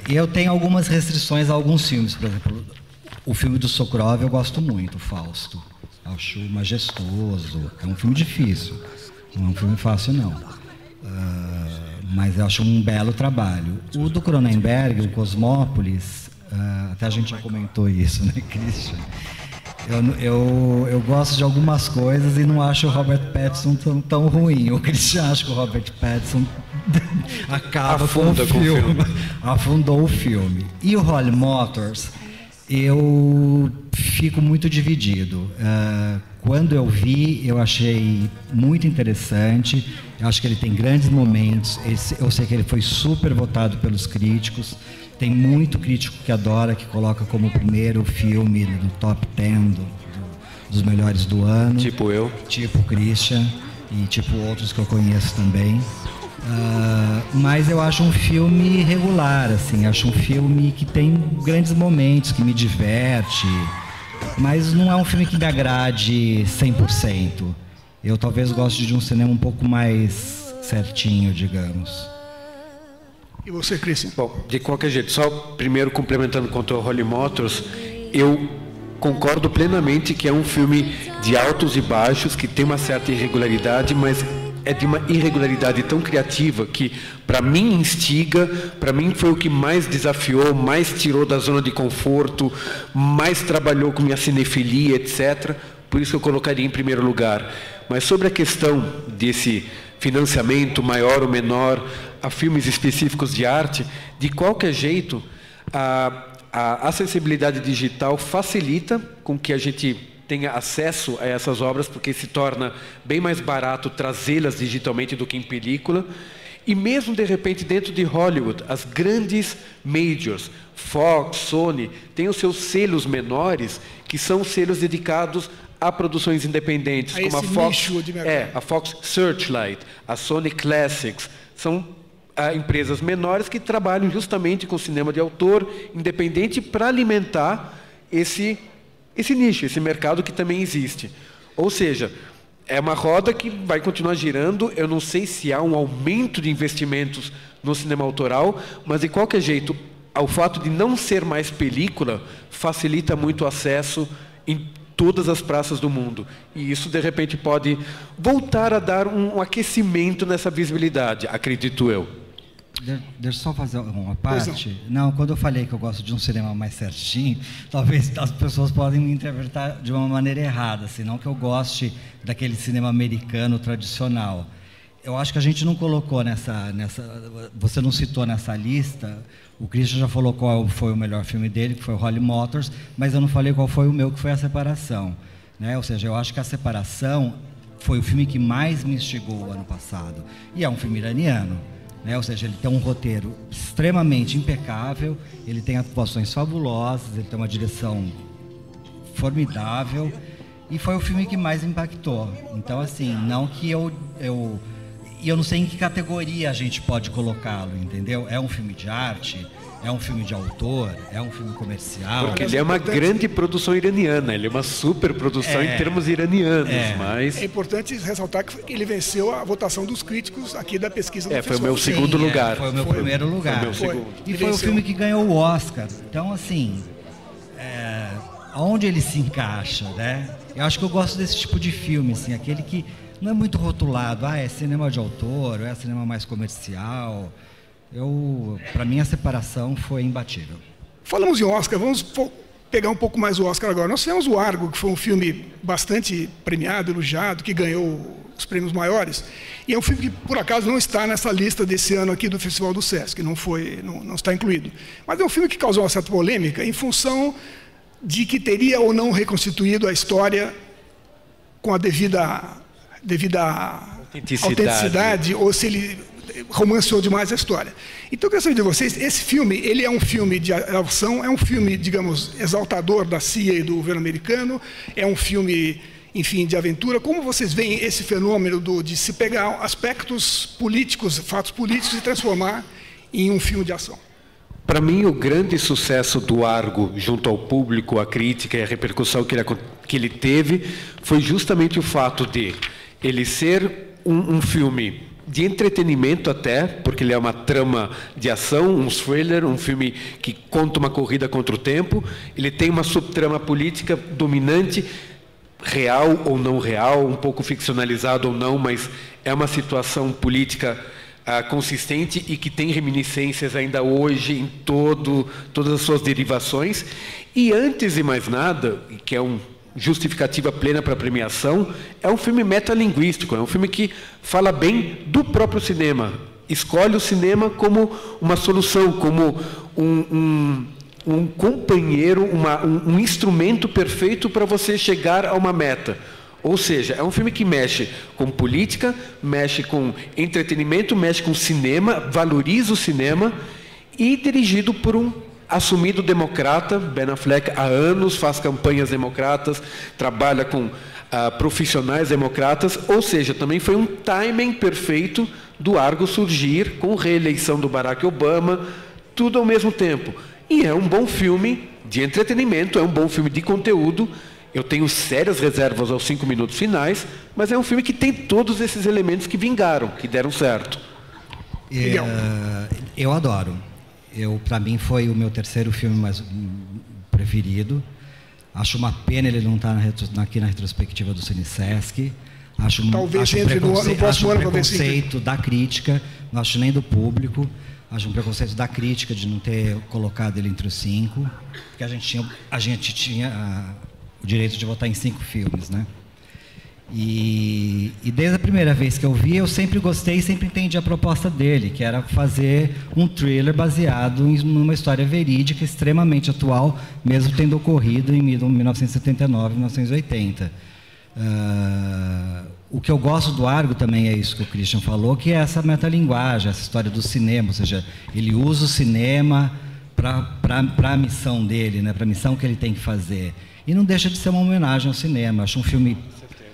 Speaker 3: Eu tenho algumas restrições a alguns filmes, por exemplo, o filme do Sokurov eu gosto muito, o Fausto. Acho majestoso, é um filme difícil, não é um filme fácil não. Mas eu acho um belo trabalho. O do Cronenberg, o Cosmópolis, até a gente já comentou isso, né, Christian? Eu gosto de algumas coisas e não acho o Robert Pattinson tão ruim. O Christian acha que o Robert Pattinson acaba com o filme. Afundou o filme. E o Holly Motors, eu fico muito dividido. Quando eu vi, eu achei muito interessante. Eu acho que ele tem grandes momentos. Eu sei que ele foi super votado pelos críticos. Tem muito crítico que adora, que coloca como o primeiro filme no top 10 dos melhores do ano.
Speaker 2: Tipo eu.
Speaker 3: Tipo o Christian e tipo outros que eu conheço também. Mas eu acho um filme regular, assim. Acho um filme que tem grandes momentos, que me diverte. Mas não é um filme que me agrade 100%. Eu talvez goste de um cinema um pouco mais certinho, digamos.
Speaker 1: E você, Christian?
Speaker 2: Bom, de qualquer jeito, só primeiro complementando contra o Holly Motors, eu concordo plenamente que é um filme de altos e baixos, que tem uma certa irregularidade, mas é de uma irregularidade tão criativa que, para mim, instiga, para mim foi o que mais desafiou, mais tirou da zona de conforto, mais trabalhou com minha cinefilia, etc. Por isso eu colocaria em primeiro lugar. Mas sobre a questão desse financiamento maior ou menor a filmes específicos de arte, de qualquer jeito, a acessibilidade digital facilita com que a gente tenha acesso a essas obras, porque se torna bem mais barato trazê-las digitalmente do que em película. E mesmo, de repente, dentro de Hollywood, as grandes majors, Fox, Sony, têm os seus selos menores, que são selos dedicados a produções independentes, como a Fox Searchlight, a Sony Classics. São empresas menores que trabalham justamente com cinema de autor independente para alimentar esse nicho, esse mercado que também existe. Ou seja, é uma roda que vai continuar girando. Eu não sei se há um aumento de investimentos no cinema autoral, mas de qualquer jeito, o fato de não ser mais película facilita muito o acesso em todas as praças do mundo. E isso, de repente, pode voltar a dar um aquecimento nessa visibilidade, acredito eu.
Speaker 3: Deixa eu só fazer uma parte. Não, quando eu falei que eu gosto de um cinema mais certinho, talvez as pessoas podem me interpretar de uma maneira errada, assim, não que eu goste daquele cinema americano tradicional. Eu acho que a gente não colocou você não citou nessa lista, o Christian já falou qual foi o melhor filme dele, que foi o Holly Motors, mas eu não falei qual foi o meu, que foi A Separação, né? Ou seja, eu acho que A Separação foi o filme que mais me instigou o ano passado, e é um filme iraniano. Ou seja, ele tem um roteiro extremamente impecável, ele tem atuações fabulosas, ele tem uma direção formidável, e foi o filme que mais impactou. Então, assim, não que eu não sei em que categoria a gente pode colocá-lo, entendeu? É um filme de arte, é um filme de autor, é um filme comercial.
Speaker 2: Porque ele é uma grande produção iraniana, ele é uma super produção em termos iranianos, mas...
Speaker 1: É importante ressaltar que ele venceu a votação dos críticos aqui da pesquisa do
Speaker 2: Foi o meu segundo lugar.
Speaker 3: Foi o meu primeiro lugar. E foi o filme que ganhou o Oscar. Então, assim, onde ele se encaixa, né? Eu acho que eu gosto desse tipo de filme, assim, aquele que não é muito rotulado, é cinema de autor, é cinema mais comercial. Para mim, A Separação foi imbatível.
Speaker 1: Falamos em Oscar, vamos pegar um pouco mais o Oscar agora. Nós tivemos o Argo, que foi um filme bastante premiado, elogiado, que ganhou os prêmios maiores. E é um filme que, por acaso, não está nessa lista desse ano aqui do Festival do Sesc, não está incluído. Mas é um filme que causou uma certa polêmica em função de que teria ou não reconstituído a história com a devida autenticidade, ou se ele romanceou demais a história. Então, eu quero saber de vocês, esse filme, ele é um filme de ação, é um filme, digamos, exaltador da CIA e do governo americano, é um filme enfim, de aventura. Como vocês veem esse fenômeno de se pegar aspectos políticos, fatos políticos e transformar em um filme de ação?
Speaker 5: Para mim, o grande sucesso do Argo junto ao público, a crítica e a repercussão que ele teve foi justamente o fato de ele ser um filme de entretenimento até, porque ele é uma trama de ação, um thriller, um filme que conta uma corrida contra o tempo. Ele tem uma subtrama política dominante, real ou não real, um pouco ficcionalizado ou não, mas é uma situação política consistente e que tem reminiscências ainda hoje em todas as suas derivações. E antes de mais nada, que é uma justificativa plena para a premiação, é um filme metalinguístico, é um filme que fala bem do próprio cinema, escolhe o cinema como uma solução, como um companheiro, um instrumento perfeito para você chegar a uma meta. Ou seja, é um filme que mexe com política, mexe com entretenimento, mexe com cinema, valoriza o cinema, e dirigido por um assumido democrata. Ben Affleck há anos faz campanhas democratas, trabalha com profissionais democratas, ou seja, também foi um timing perfeito do Argo surgir com reeleição do Barack Obama, tudo ao mesmo tempo. E é um bom filme de entretenimento, é um bom filme de conteúdo. Eu tenho sérias reservas aos 5 minutos finais, mas é um filme que tem todos esses elementos que vingaram, que deram certo.
Speaker 3: Eu adoro. Para mim foi o meu terceiro filme mais preferido. Acho uma pena ele não estar aqui na retrospectiva do Cine Sesc. Acho um preconceito da crítica, não acho nem do público. Acho um preconceito da crítica de não ter colocado ele entre os 5, porque a gente tinha o direito de votar em 5 filmes, né? E desde a primeira vez que eu vi, eu sempre gostei e sempre entendi a proposta dele, que era fazer um thriller baseado numa história verídica, extremamente atual, mesmo tendo ocorrido em 1979, 1980. O que eu gosto do Argo também é isso que o Christian falou, que é essa metalinguagem, essa história do cinema, ou seja, ele usa o cinema para a missão dele, né, para a missão que ele tem que fazer. E não deixa de ser uma homenagem ao cinema. Eu acho um filme,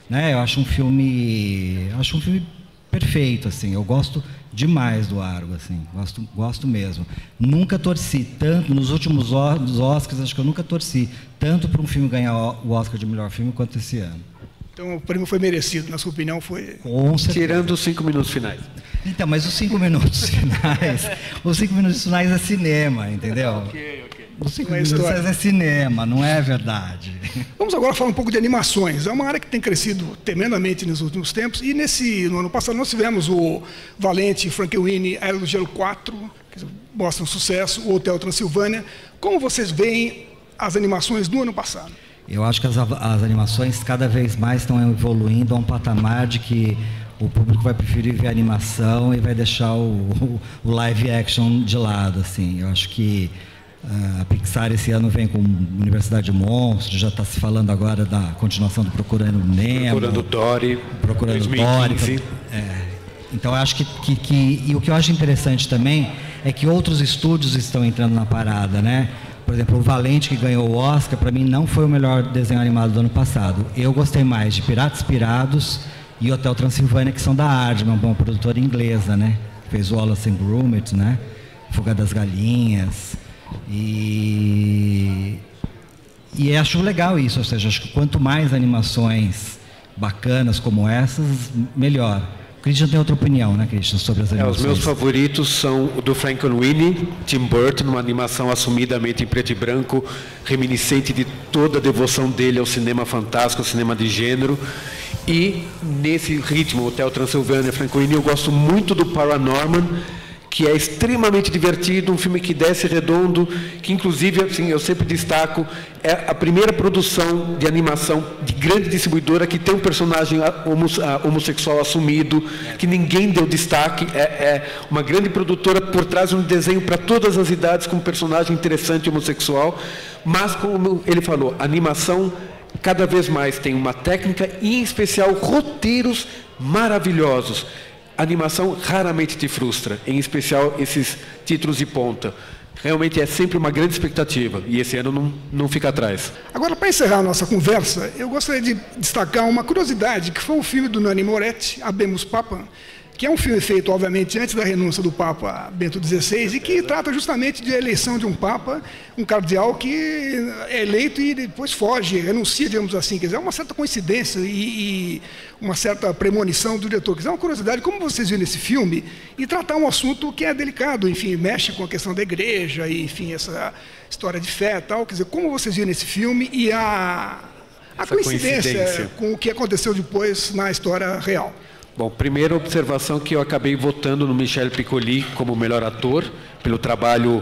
Speaker 3: né, eu acho um filme perfeito, assim. Eu gosto demais do Argo, assim. Gosto mesmo. Nunca torci tanto nos últimos Oscars, acho que eu nunca torci tanto para um filme ganhar o Oscar de melhor filme quanto esse ano.
Speaker 1: Então o prêmio foi merecido, na sua opinião foi...
Speaker 5: Tirando os 5 minutos finais.
Speaker 3: Então, mas os 5 minutos finais, os 5 minutos finais é cinema, entendeu?
Speaker 1: Ok.
Speaker 3: Os 5 minutos finais é cinema, não é verdade.
Speaker 1: Vamos agora falar um pouco de animações. É uma área que tem crescido tremendamente nos últimos tempos. E no ano passado nós tivemos o Valente, Frankenweenie, Era do Gelo 4, que mostram sucesso, o Hotel Transilvânia. Como vocês veem as animações do ano passado?
Speaker 3: Eu acho que as animações cada vez mais estão evoluindo a um patamar de que o público vai preferir ver a animação e vai deixar o live action de lado, assim. Eu acho que a Pixar esse ano vem com Universidade de Monstros, já está se falando agora da continuação do Procurando Nemo. Procurando Dory. Então eu acho e o que eu acho interessante também é que outros estúdios estão entrando na parada, né? Por exemplo, o Valente, que ganhou o Oscar, para mim não foi o melhor desenho animado do ano passado. Eu gostei mais de Piratas Pirados e Hotel Transilvânia, que são da Aardman, uma produtora inglesa, né? Fez o Wallace and Gromit, né? Fuga das Galinhas. E acho legal isso, ou seja, acho que quanto mais animações bacanas como essas, melhor. O Christian tem outra opinião, né, Christian, sobre as animações?
Speaker 5: Os meus favoritos são o do Frankenweenie, Tim Burton, uma animação assumidamente em preto e branco, reminiscente de toda a devoção dele ao cinema fantástico, ao cinema de gênero. E nesse ritmo, Hotel Transilvânia, Frankenweenie, eu gosto muito do Paranorman, que é extremamente divertido, um filme que desce redondo, que inclusive, assim, eu sempre destaco, é a primeira produção de animação de grande distribuidora que tem um personagem homossexual assumido, que ninguém deu destaque, é uma grande produtora por trás de um desenho para todas as idades, com um personagem interessante homossexual, mas como ele falou, a animação cada vez mais tem uma técnica e, em especial, roteiros maravilhosos. A animação raramente te frustra, em especial esses títulos de ponta. realmente é sempre uma grande expectativa, e esse ano não fica atrás.
Speaker 1: Agora, para encerrar a nossa conversa, eu gostaria de destacar uma curiosidade, que foi o filme do Nanni Moretti, Habemus Papam, que é um filme feito, obviamente, antes da renúncia do Papa Bento XVI, e que trata justamente de eleição de um Papa, um cardeal que é eleito e depois foge, renuncia, digamos assim. Quer dizer, é uma certa coincidência e uma certa premonição do diretor. Quer dizer, é uma curiosidade, como vocês viram nesse filme, e tratar um assunto que é delicado, enfim, mexe com a questão da igreja, e, enfim, essa história de fé e tal. Quer dizer, como vocês viram nesse filme e a coincidência com o que aconteceu depois na história real.
Speaker 5: Bom, primeira observação que eu acabei votando no Michel Piccoli como melhor ator, pelo trabalho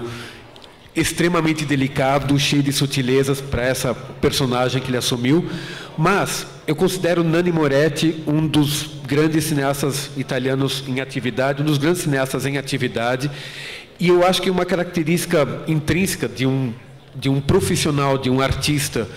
Speaker 5: extremamente delicado, cheio de sutilezas para essa personagem que ele assumiu, mas eu considero Nanni Moretti um dos grandes cineastas italianos em atividade, um dos grandes cineastas em atividade, e eu acho que uma característica intrínseca de um profissional, de um artista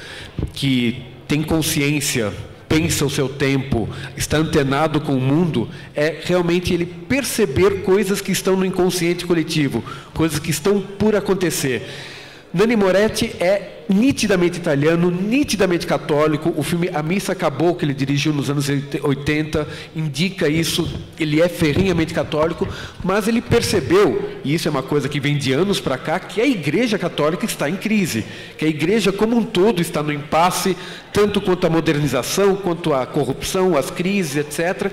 Speaker 5: que tem consciência, pensa o seu tempo, está antenado com o mundo, é realmente ele perceber coisas que estão no inconsciente coletivo, coisas que estão por acontecer. Nanni Moretti é nitidamente italiano, nitidamente católico. O filme A Missa Acabou, que ele dirigiu nos anos 80, indica isso. Ele é ferrenhamente católico, mas ele percebeu, e isso é uma coisa que vem de anos para cá, que a Igreja Católica está em crise, que a Igreja como um todo está no impasse, tanto quanto a modernização, quanto a corrupção, as crises, etc.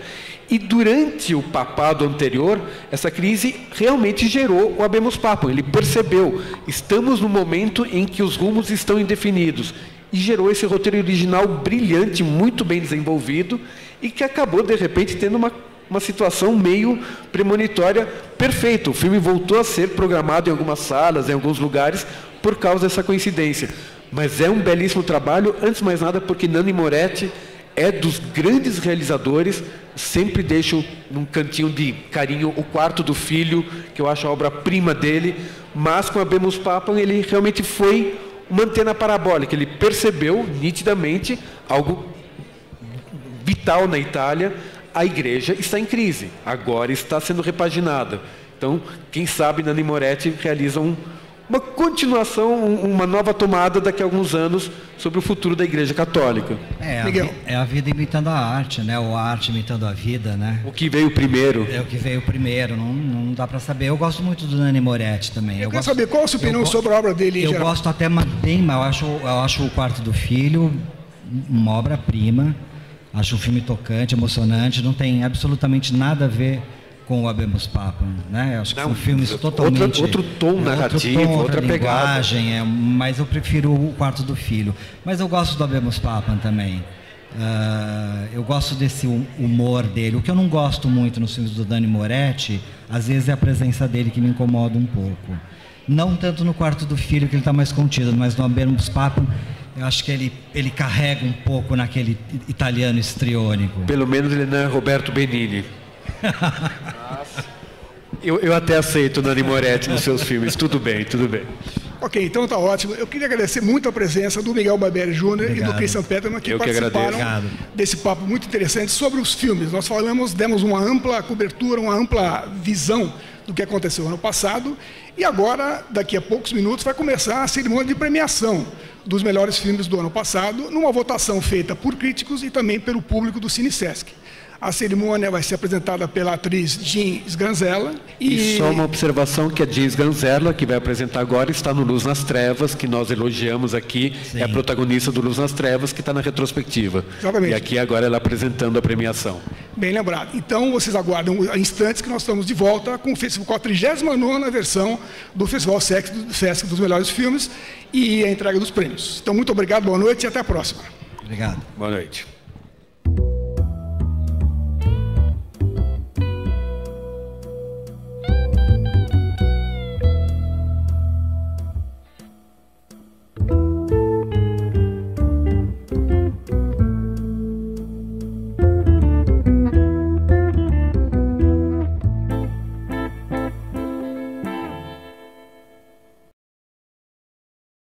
Speaker 5: E durante o papado anterior, essa crise realmente gerou o Habemus Papam. Ele percebeu, estamos no momento em que os rumos estão indefinidos. E gerou esse roteiro original brilhante, muito bem desenvolvido, e que acabou, de repente, tendo uma situação meio premonitória perfeita. O filme voltou a ser programado em algumas salas, em alguns lugares, por causa dessa coincidência. Mas é um belíssimo trabalho, antes de mais nada, porque Nanni Moretti é dos grandes realizadores. Sempre deixo num cantinho de carinho O Quarto do Filho, que eu acho a obra-prima dele, mas com Habemus Papam ele realmente foi uma antena parabólica. Ele percebeu nitidamente algo vital na Itália. A igreja está em crise, agora está sendo repaginada. Então, quem sabe Nanni Moretti realiza uma continuação, uma nova tomada daqui a alguns anos sobre o futuro da Igreja Católica.
Speaker 3: É a vida imitando a arte, né? Ou a arte imitando a vida, né?
Speaker 5: O que veio primeiro.
Speaker 3: É o que veio primeiro, não dá para saber. Eu gosto muito do Nanni Moretti também.
Speaker 1: Eu quero saber qual a sua opinião sobre a obra dele em geral.
Speaker 3: Eu gosto até bem, mas eu acho O Quarto do Filho uma obra-prima. Acho um filme tocante, emocionante, não tem absolutamente nada a ver com o Habemus Papam, né? Acho que são filmes totalmente...
Speaker 5: Outro tom narrativo, outra
Speaker 3: linguagem,
Speaker 5: pegada.
Speaker 3: Mas eu prefiro O Quarto do Filho. Mas eu gosto do Habemus Papam também. Eu gosto desse humor dele. O que eu não gosto muito nos filmes do Nanni Moretti, às vezes é a presença dele que me incomoda um pouco. Não tanto no Quarto do Filho, que ele está mais contido, mas no Habemus Papam, eu acho que ele carrega um pouco naquele italiano histriônico.
Speaker 5: Pelo menos ele não é Roberto Benigni. Eu até aceito o Nanni Moretti nos seus filmes, tudo bem, tudo bem.
Speaker 1: Ok, então tá ótimo. Eu queria agradecer muito a presença do Miguel Barbieri Jr. e do Christian Petermann, que participaram desse papo muito interessante sobre os filmes. Nós demos uma ampla cobertura, uma ampla visão do que aconteceu ano passado, e agora, daqui a poucos minutos, vai começar a cerimônia de premiação dos melhores filmes do ano passado, numa votação feita por críticos e também pelo público do Cine Sesc. A cerimônia vai ser apresentada pela atriz Jean Sganzella.
Speaker 5: E só uma observação, que a Jean Sganzella, que vai apresentar agora, está no Luz nas Trevas, que nós elogiamos aqui. Sim. É a protagonista do Luz nas Trevas, que está na retrospectiva. Exatamente. E aqui agora ela apresentando a premiação.
Speaker 1: Bem lembrado. Então, vocês aguardam instantes que nós estamos de volta com a 39ª versão do Festival Sesc dos Melhores Filmes e a entrega dos prêmios. Então, muito obrigado, boa noite e até a próxima.
Speaker 3: Obrigado.
Speaker 5: Boa noite.